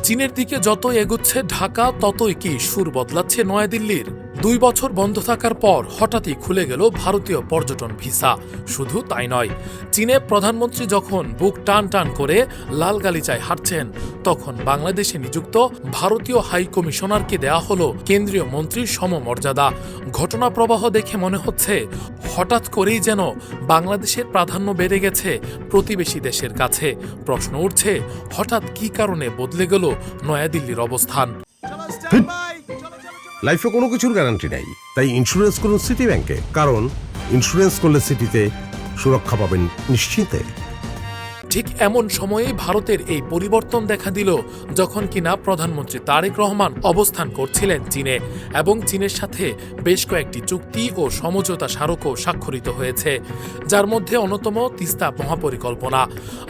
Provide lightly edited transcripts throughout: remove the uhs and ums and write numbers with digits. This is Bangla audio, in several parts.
চীনের দিকে যতই এগোচ্ছে ঢাকা, ততই কি সুর বদলাচ্ছে নয়াদিল্লির? 2 বছর বন্ধ থাকার পর হঠাৎই খুলে গেল ভারতীয় পর্যটন ভিসা। শুধু তাই নয়, চীনে প্রধানমন্ত্রী যখন বুক টান টান করে লাল গালিচায় হাঁটছেন, তখন বাংলাদেশে নিযুক্ত ভারতীয় হাই কমিশনারকে দেয়া হলো কেন্দ্রীয় মন্ত্রীর সমমর্যাদা। ঘটনা প্রবাহ দেখে মনে হচ্ছে হঠাৎ করেই যেন বাংলাদেশের প্রাধান্য বেড়ে গেছে প্রতিবেশী দেশের কাছে। প্রশ্ন উঠছে, হঠাৎ কী কারণে বদলে গেল নয়াদিল্লির অবস্থান? লাইফে কোনো কিছুর গ্যারান্টি নাই, তাই ইন্স্যুরেন্স করুন সিটি ব্যাংকে, কারণ ইন্স্যুরেন্স করলে সিটিতে সুরক্ষা পাবেন নিশ্চিন্তে। ঠিক এমন সময়েই ভারতের এই পরিবর্তন দেখা দিল যখন কিনা প্রধানমন্ত্রী তারেক রহমান অবস্থান করছিলেন চীনে, এবং চীনের সাথে বেশ কয়েকটি চুক্তি ও সমঝোতা স্মারকও স্বাক্ষরিত হয়েছে, যার মধ্যে অন্যতম তিস্তা মহাপরিকল্পনা।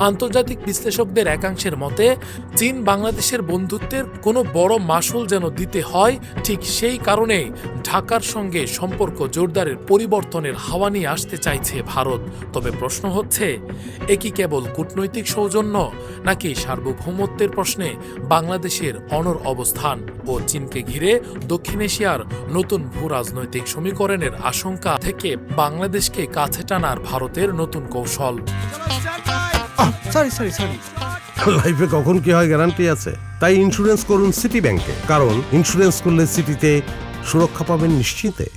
আন্তর্জাতিক বিশ্লেষকদের একাংশের মতে, চীন বাংলাদেশের বন্ধুত্বের কোনো বড় মাসুল যেন দিতে হয়, ঠিক সেই কারণেই ঢাকার সঙ্গে সম্পর্ক জোরদারের পরিবর্তনের হাওয়া নিয়ে আসতে চাইছে ভারত। তবে প্রশ্ন হচ্ছে, এ কি কেবল কূটনৈতিক সৌজন্য, নাকি সার্বভৌমত্বের প্রশ্নে বাংলাদেশের অনড় অবস্থান ও চীনকে ঘিরে দক্ষিণ এশিয়ার নতুন ভূ রাজনৈতিক সমীকরণের আশঙ্কা থেকে বাংলাদেশকে কাছে টানার ভারতের নতুন কৌশল? লাইফে কখন কি হয় গ্যারান্টি আছে, তাই ইন্স্যুরেন্স করুন সিটি ব্যাংকে, কারণ ইন্স্যুরেন্স করলে সিটিতে সুরক্ষা পাবেন নিশ্চিন্তে।